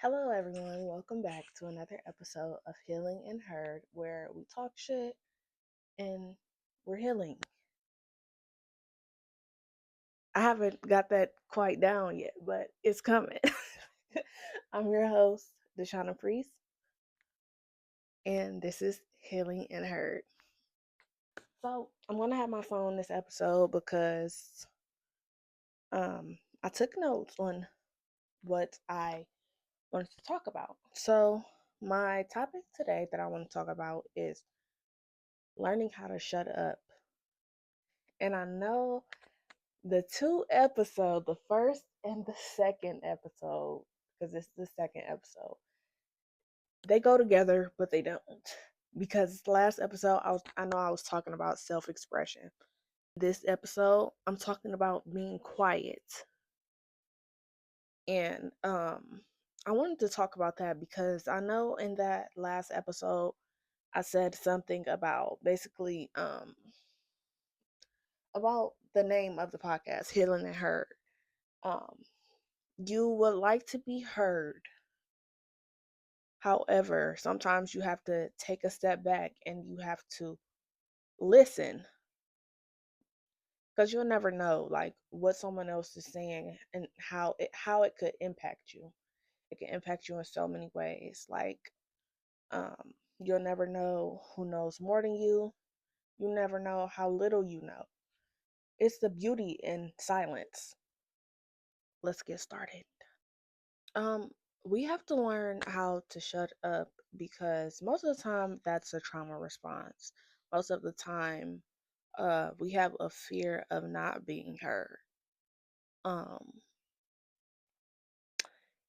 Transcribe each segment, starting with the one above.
Hello, everyone. Welcome back to another episode of Healing and Heard, where we talk shit and we're healing. I haven't got that quite down yet, but it's coming. I'm your host, Dashauna Priest, and this is Healing and Heard. So, I'm going to have my phone this episode because I took notes on what I wanted to talk about. So, my topic today that I want to talk about is learning how to shut up. And I know the two episodes, the first and the second episode, because it's the second episode, they go together, but they don't. Because last episode, I know I was talking about self-expression. This episode, I'm talking about being quiet. And I wanted to talk about that because I know in that last episode, I said something about basically about the name of the podcast, Healing and Heard. Um, you would like to be heard. However, sometimes you have to take a step back and you have to listen because you'll never know like what someone else is saying and how it could impact you. It can impact you in so many ways. Like you'll never know who knows more than you. You never know how little you know. It's the beauty in silence. Let's get started. Um, we have to learn how to shut up because most of the time that's a trauma response. Most of the time, we have a fear of not being heard. Um,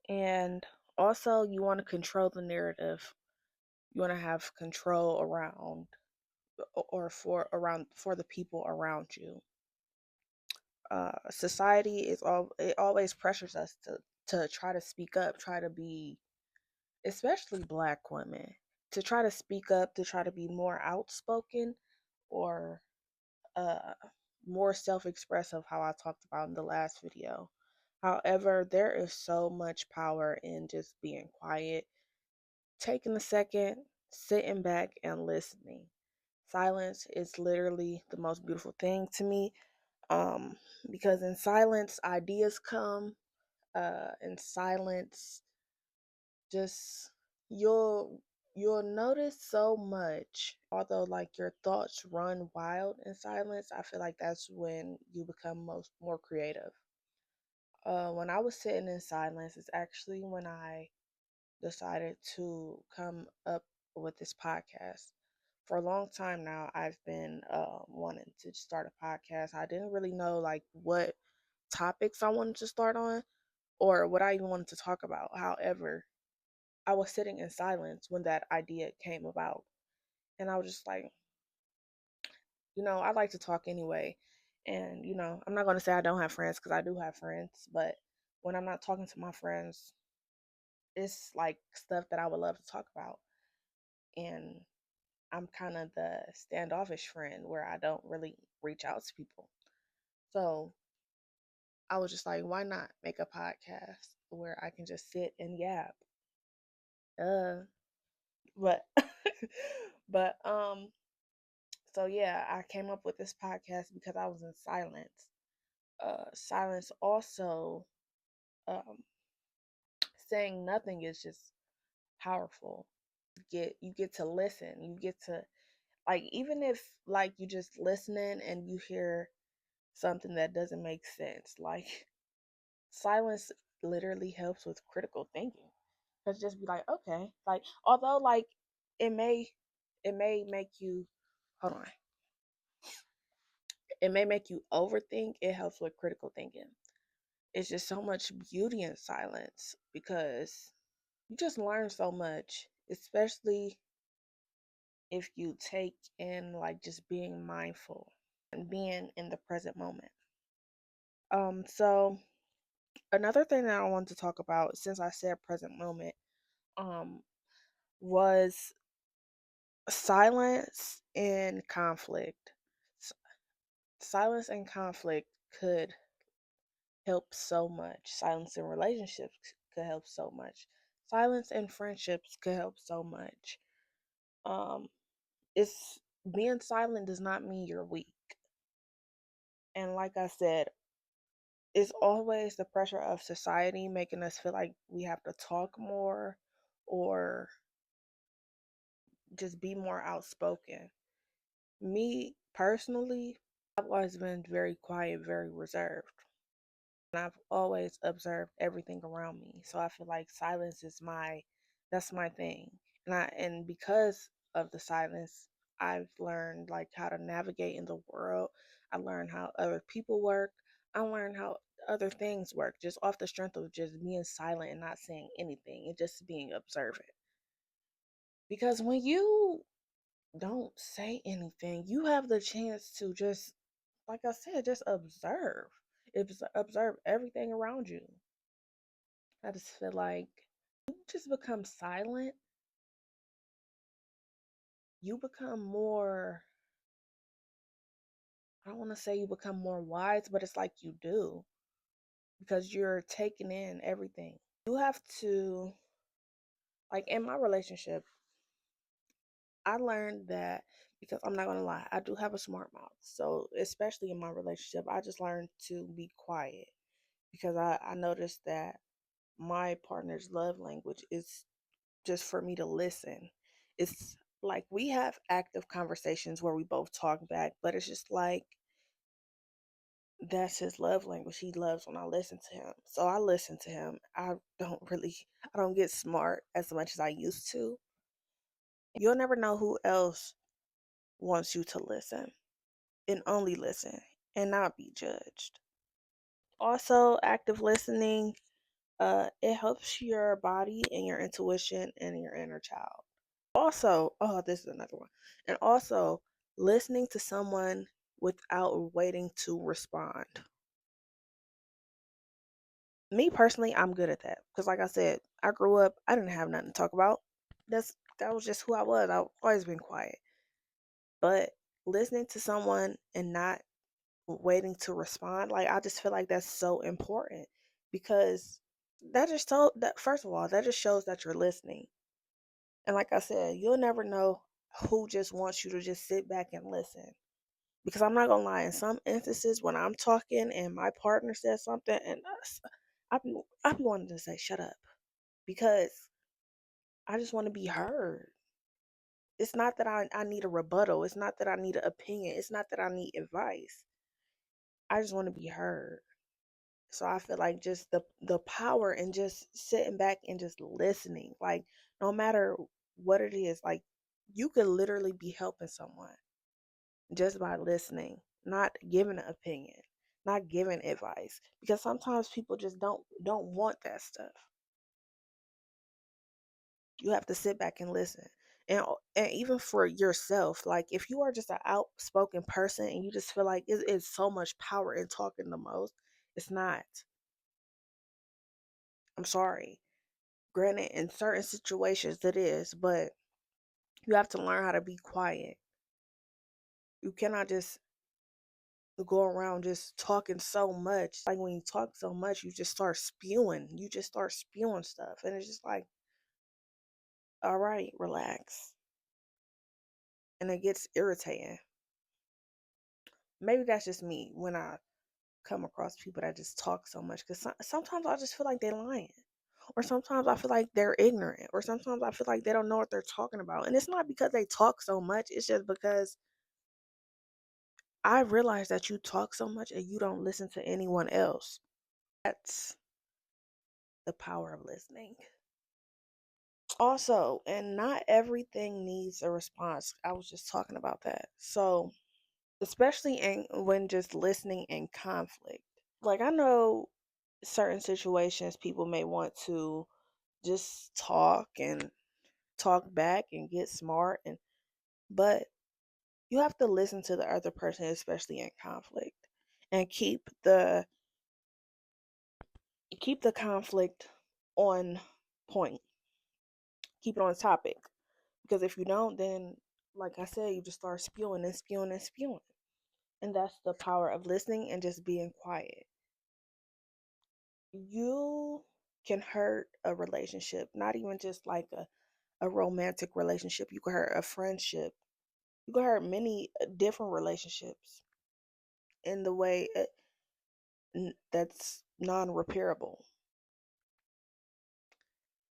and also you want to control the narrative. You want to have control around or for the people around you. Society is it always pressures us to try to speak up, try to be, especially black women, to try to speak up, to try to be more outspoken or uh, more self-expressive, how I talked about in the last video. However, there is so much power in just being quiet, taking a second, sitting back and listening. Silence is literally the most beautiful thing to me, um, because in silence ideas come, in silence just you'll you'll notice so much. Although like your thoughts run wild in silence, I feel like that's when you become more creative. When I was sitting in silence is actually when I decided to come up with this podcast. For a long time now, I've been wanting to start a podcast. I didn't really know like what topics I wanted to start on or what I even wanted to talk about. However, I was sitting in silence when that idea came about. And I was just like, I like to talk anyway. And, I'm not going to say I don't have friends because I do have friends. But when I'm not talking to my friends, it's like stuff that I would love to talk about. And I'm kind of the standoffish friend where I don't really reach out to people. So I was just like, why not make a podcast where I can just sit and yap? But, but, so yeah, I came up with this podcast because I was in silence. Silence also, um, saying nothing is just powerful. You get to listen. You get to like even if like you just listening and you hear something that doesn't make sense, like silence literally helps with critical thinking. Cause just be like, okay, like although like it may it may make you hold on. It may make you overthink. It helps with critical thinking. It's just so much beauty in silence because you just learn so much, especially if you take in like just being mindful and being in the present moment. So another thing that I want to talk about since I said present moment, um, was silence and conflict. S- Silence and conflict could help so much. Silence in relationships could help so much. Silence in friendships could help so much. Um, it's being silent does not mean you're weak. And like I said, it's always the pressure of society making us feel like we have to talk more or just be more outspoken. Me personally, I've always been very quiet, very reserved. And I've always observed everything around me. So I feel like silence is that's my thing. And because of the silence, I've learned like how to navigate in the world. I learned how other people work. I learned how other things work just off the strength of just being silent and not saying anything and just being observant. Because when you don't say anything, you have the chance to just, like I said, just observe. Observe everything around you. I just feel like you just become silent, you become more, I don't want to say you become more wise, but it's like you do because you're taking in everything. You have to, like in my relationship, I learned that because I'm not going to lie, I do have a smart mouth. So, especially in my relationship, I just learned to be quiet because I noticed that my partner's love language is just for me to listen. It's like we have active conversations where we both talk back, but it's just like that's his love language. He loves when I listen to him. So I listen to him. I don't get smart as much as I used to. You'll never know who else wants you to listen and only listen and not be judged. Also, active listening, it helps your body and your intuition and your inner child. Also, oh, this is another one. And also, listening to someone without waiting to respond. Me personally, I'm good at that because, like I said, I grew up. I didn't have nothing to talk about. That was just who I was. I've always been quiet. But listening to someone and not waiting to respond, like I just feel like that's so important because that just told that first of all, that just shows that you're listening. And like I said, you'll never know who just wants you to just sit back and listen. Because I'm not gonna lie, in some instances when I'm talking and my partner says something and I be wanting to say shut up because I just want to be heard. It's not that I need a rebuttal. It's not that I need an opinion. It's not that I need advice. I just want to be heard. So I feel like just the power and just sitting back and just listening. Like no matter what it is, like you could literally be helping someone just by listening, not giving an opinion, not giving advice. Because sometimes people just don't want that stuff. You have to sit back and listen. And even for yourself, like if you are just an outspoken person and you just feel like it's so much power in talking the most, it's not. I'm sorry. Granted, in certain situations it is, but you have to learn how to be quiet. You cannot just go around just talking so much. Like when you talk so much, you just start spewing. You just start spewing stuff. And it's just like, all right, relax. And it gets irritating. Maybe that's just me when I come across people that just talk so much. Because sometimes I just feel like they're lying. Or sometimes I feel like they're ignorant. Or sometimes I feel like they don't know what they're talking about. And it's not because they talk so much. It's just because I realize that you talk so much and you don't listen to anyone else. That's the power of listening. Also, and not everything needs a response. I was just talking about that. So, especially when just listening in conflict. Like I know certain situations people may want to just talk and talk back and get smart but you have to listen to the other person especially in conflict and keep the conflict on point. Keep it on topic. Because if you don't, then, like I said, you just start spewing and spewing and spewing. And that's the power of listening and just being quiet. You can hurt a relationship, not even just like a romantic relationship. You can hurt a friendship. You can hurt many different relationships in the way that's non-repairable.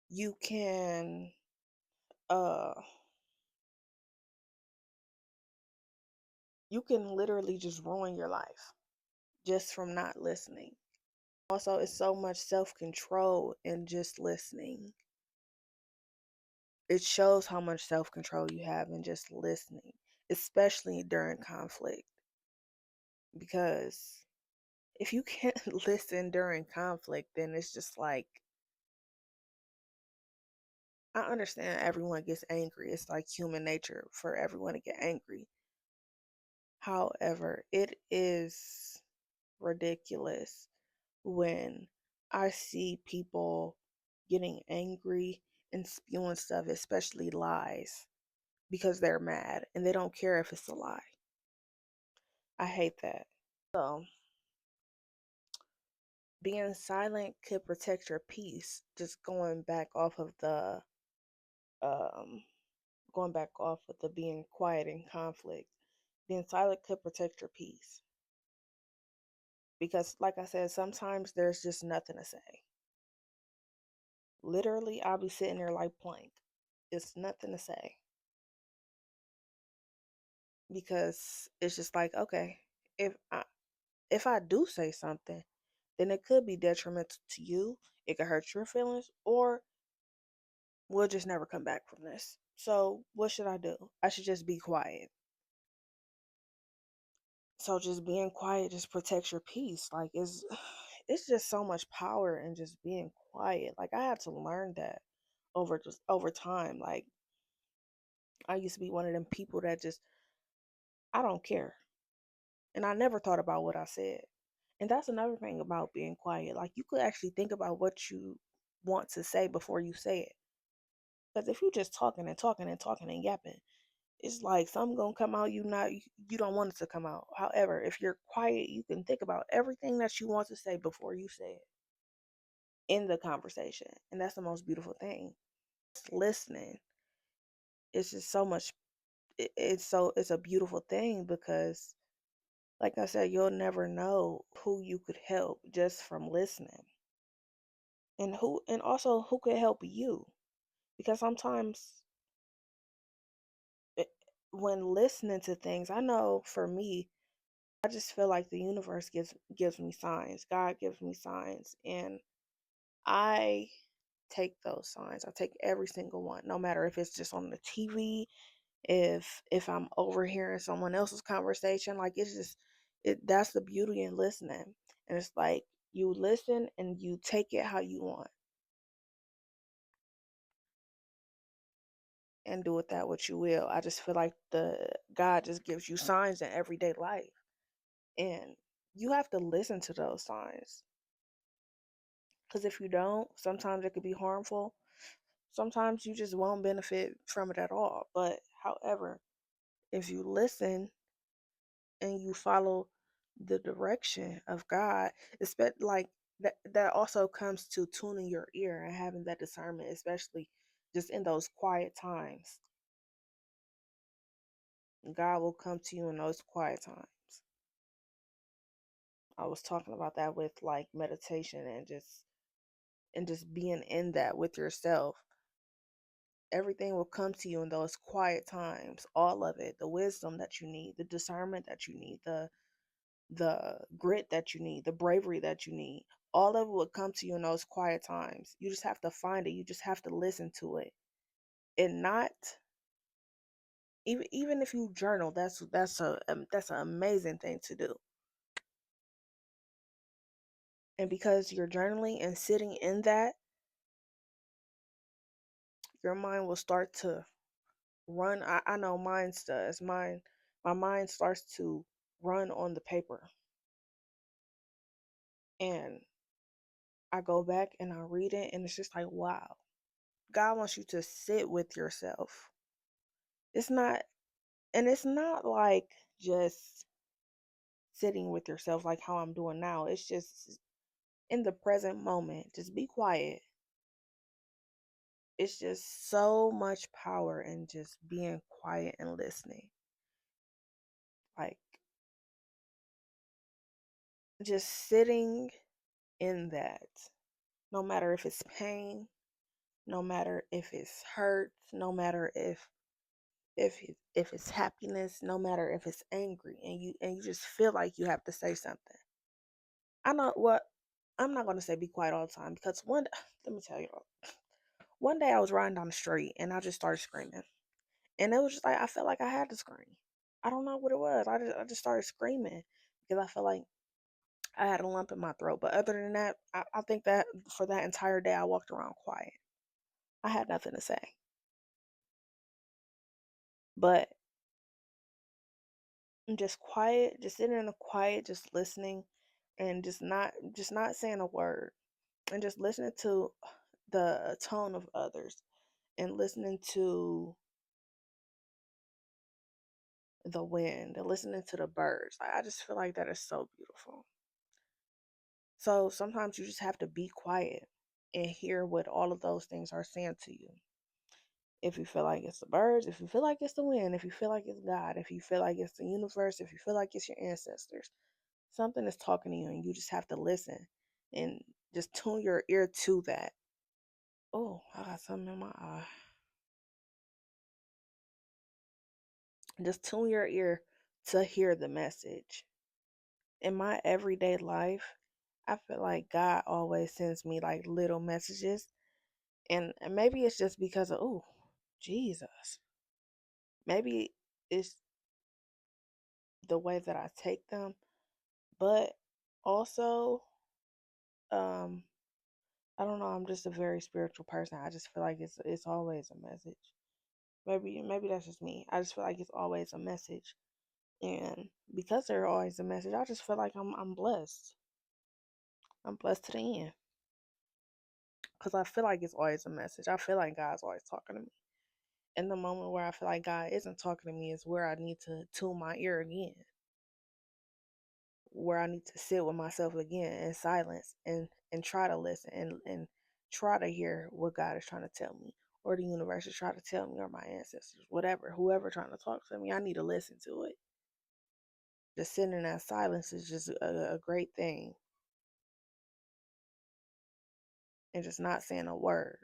You can uh you can literally just ruin your life just from not listening. Also, it's so much self-control in just listening. It shows how much self-control you have in just listening, especially during conflict. Because if you can't listen during conflict, then it's just like, I understand everyone gets angry. It's like human nature for everyone to get angry. However, it is ridiculous when I see people getting angry and spewing stuff, especially lies, because they're mad and they don't care if it's a lie. I hate that. So, being silent could protect your peace. Just um going back off of the being quiet in conflict. Being silent could protect your peace. Because like I said, sometimes there's just nothing to say. Literally, I'll be sitting there like plank. It's nothing to say. Because it's just like, okay, if I if I do say something, then it could be detrimental to you. It could hurt your feelings, or we'll just never come back from this. So what should I do? I should just be quiet. So just being quiet just protects your peace. Like it's just so much power in just being quiet. Like I had to learn that over time. Like I used to be one of them people that just, I don't care. And I never thought about what I said. And that's another thing about being quiet. Like you could actually think about what you want to say before you say it. Because if you just talking and talking and talking and yapping, it's like something gonna come out you don't want it to come out. However, if you're quiet, you can think about everything that you want to say before you say it in the conversation. And that's the most beautiful thing. Just listening. It's just so much it's a beautiful thing because like I said, you'll never know who you could help just from listening. And also who could help you. Because sometimes it, when listening to things, I know for me, I just feel like the universe gives me signs. God gives me signs, and I take those signs. I take every single one, no matter if it's just on the TV, if I'm overhearing someone else's conversation. Like it's just that's the beauty in listening. And it's like you listen and you take it how you want and do with that what you will. I just feel like the God just gives you signs in everyday life, and you have to listen to those signs. Because if you don't, sometimes it could be harmful. Sometimes you just won't benefit from it at all. But however, if you listen and you follow the direction of God, especially like that also comes to tuning your ear and having that discernment, especially just in those quiet times. God will come to you in those quiet times. I was talking about that with like meditation and just being in that with yourself. Everything will come to you in those quiet times, all of it, the wisdom that you need, the discernment that you need, the grit that you need, the bravery that you need. All of it will come to you in those quiet times. You just have to find it. You just have to listen to it. And not even if you journal, that's an amazing thing to do. And because you're journaling and sitting in that, your mind will start to run. I know mine does. My mind starts to run on the paper. And I go back and I read it and it's just like, wow. God wants you to sit with yourself. It's not and it's not like just sitting with yourself like how I'm doing now. It's just in the present moment. Just be quiet. It's just so much power in just being quiet and listening. Like just sitting in that. No matter if it's pain, no matter if it's hurt, no matter if it's happiness, no matter if it's angry, and you just feel like you have to say something. I know what I'm not gonna say be quiet all the time because let me tell you, one day I was riding down the street and I just started screaming, and it was just like I felt like I had to scream. I don't know what it was. I just started screaming because I felt like I had a lump in my throat. But other than that, I think that for that entire day I walked around quiet. I had nothing to say, but I'm just quiet, just sitting in the quiet, just listening, and just not saying a word, and just listening to the tone of others, and listening to the wind, and listening to the birds. Like, I just feel like that is so beautiful. So sometimes you just have to be quiet and hear what all of those things are saying to you. If you feel like it's the birds, if you feel like it's the wind, if you feel like it's God, if you feel like it's the universe, if you feel like it's your ancestors, something is talking to you and you just have to listen and just tune your ear to that. Oh, I got something in my eye. Just tune your ear to hear the message. In my everyday life, I feel like God always sends me like little messages. And maybe it's just because of, oh, Jesus. Maybe it's the way that I take them. But also, um, I don't know, I'm just a very spiritual person. I just feel like it's always a message. Maybe that's just me. I just feel like it's always a message. And because they're always a message, I just feel like I'm blessed. I'm blessed to the end. Because I feel like it's always a message. I feel like God's always talking to me. In the moment where I feel like God isn't talking to me is where I need to tune my ear again. Where I need to sit with myself again in silence and try to listen and try to hear what God is trying to tell me, or the universe is trying to tell me, or my ancestors, whatever, whoever trying to talk to me, I need to listen to it. Just sitting in that silence is just a great thing, and just not saying a word.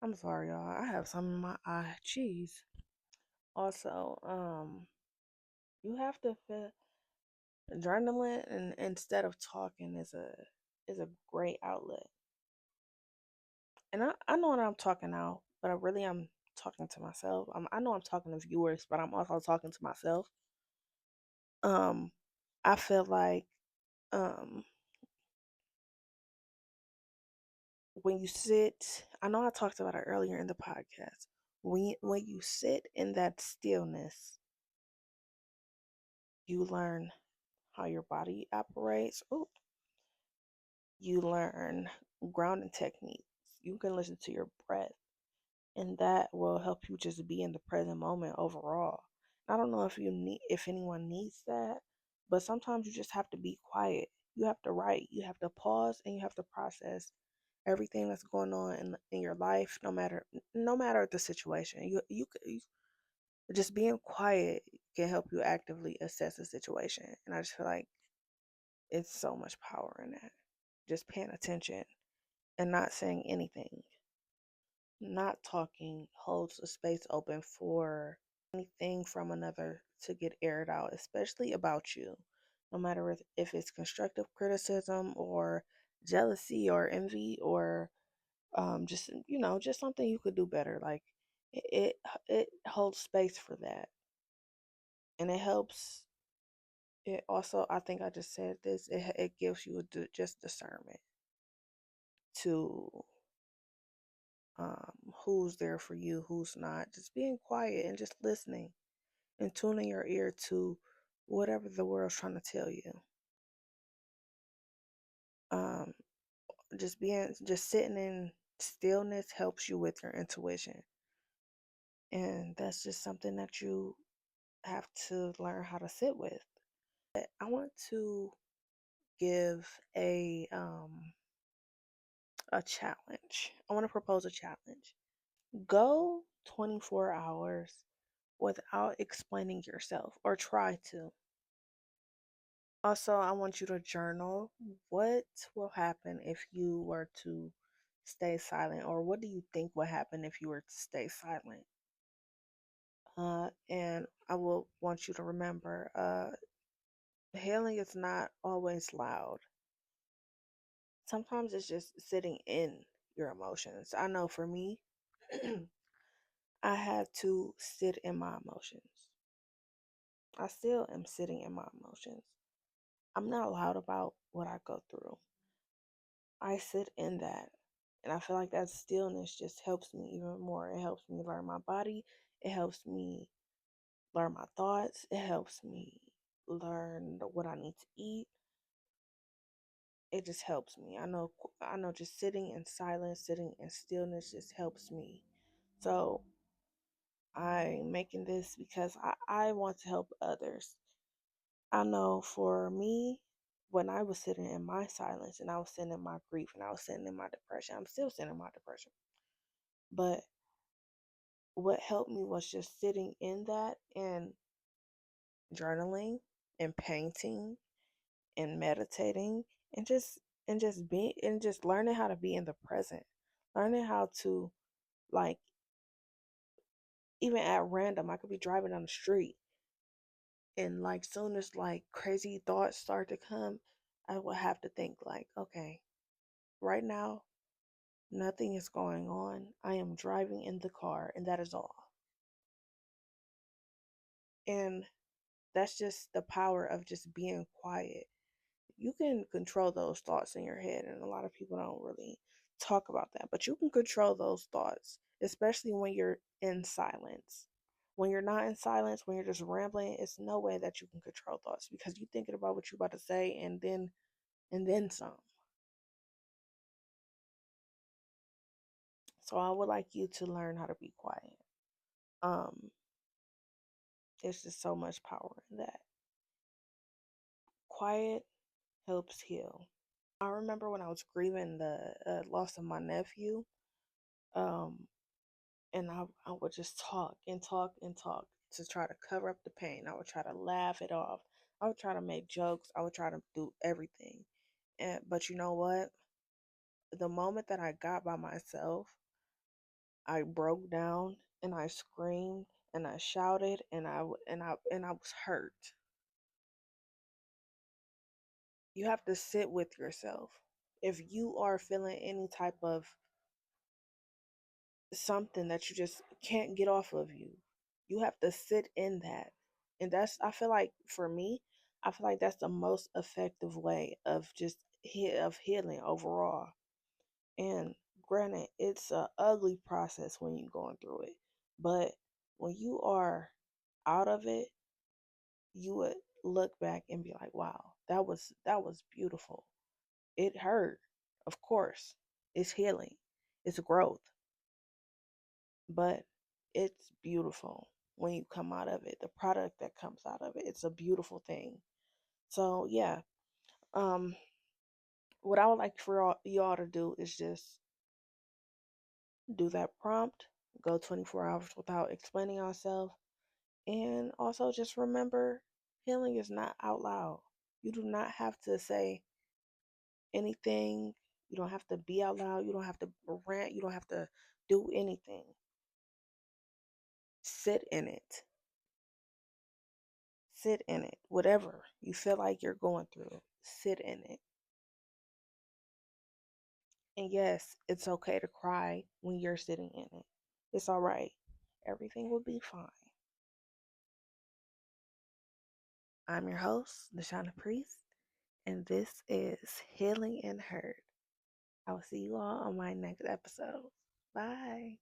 I'm sorry, y'all. I have some in my eye. Jeez. Also, you have to feel adrenaline, and instead of talking is a great outlet. And I know that I'm talking out, but I really am talking to myself. I know I'm talking to viewers, but I'm also talking to myself. Um, I feel like um when you sit, I know I talked about it earlier in the podcast. When you sit in that stillness, you learn how your body operates. Oh, you learn grounding techniques. You can listen to your breath, and that will help you just be in the present moment overall. I don't know if anyone needs that, but sometimes you just have to be quiet. You have to write, you have to pause, and you have to process everything that's going on in your life, no matter the situation. Just being quiet can help you actively assess the situation, and I just feel like it's so much power in that. Just paying attention and not saying anything. Not talking holds a space open for anything from another to get aired out, especially about you. No matter if it's constructive criticism or jealousy or envy or just just something you could do better. Like it holds space for that, and it helps. It also, I think I just said this. It gives you just discernment to who's there for you, who's not. Just being quiet and just listening and tuning your ear to whatever the world's trying to tell you. Um, just sitting in stillness helps you with your intuition, and that's just something that you have to learn how to sit with. I want to give a challenge. I want to propose a challenge. Go 24 hours without explaining yourself, or try to. Also, I want you to journal what will happen if you were to stay silent, or what do you think would happen if you were to stay silent? And I will want you to remember, healing is not always loud. Sometimes it's just sitting in your emotions. I know for me, I had to sit in my emotions. I still am sitting in my emotions. I'm not loud about what I go through. I sit in that. And I feel like that stillness just helps me even more. It helps me learn my body. It helps me learn my thoughts. It helps me learn what I need to eat. It just helps me. I know just sitting in silence, sitting in stillness just helps me. So I'm making this because I want to help others. I know for me, when I was sitting in my silence and I was sitting in my grief and I was sitting in my depression, I'm still sitting in my depression. But what helped me was just sitting in that and journaling and painting and meditating and just learning how to be in the present. Learning how to, like, even at random, I could be driving down the street and like soon as like crazy thoughts start to come, I would have to think like, okay, right now nothing is going on. I am driving in the car and that is all. And that's just the power of just being quiet. You can control those thoughts in your head, and a lot of people don't really talk about that, but you can control those thoughts, especially when you're in silence. When you're not in silence, when you're just rambling, it's no way that you can control thoughts because you're thinking about what you're about to say and then some. So I would like you to learn how to be quiet. um there's just so much power in that. Quiet helps heal. I remember when I was grieving the loss of my nephew, um and I would just talk and talk and talk to try to cover up the pain. I would try to laugh it off. I would try to make jokes. I would try to do everything. But you know what? The moment that I got by myself, I broke down and I screamed and I shouted and I was hurt. You have to sit with yourself. If you are feeling any type of something that you just can't get off of you, you have to sit in that. And that's, I feel like for me, I feel like that's the most effective way of just of healing overall. And granted, it's a ugly process when you're going through it, but when you are out of it, you would look back and be like, wow, that was beautiful. It hurt, of course. It's healing, it's growth, but it's beautiful when you come out of it. The product that comes out of it, it's a beautiful thing. So yeah, um, what I would like for y'all to do is just do that prompt, go 24 hours without explaining yourself, and also just remember, healing is not out loud. You do not have to say anything. You don't have to be out loud. You don't have to rant. You don't have to do anything. Sit in it. Sit in it. Whatever you feel like you're going through, sit in it. And yes, it's okay to cry when you're sitting in it. It's all right. Everything will be fine. I'm your host, Dashauna Priest, and this is Healing and Hurt. I will see you all on my next episode. Bye.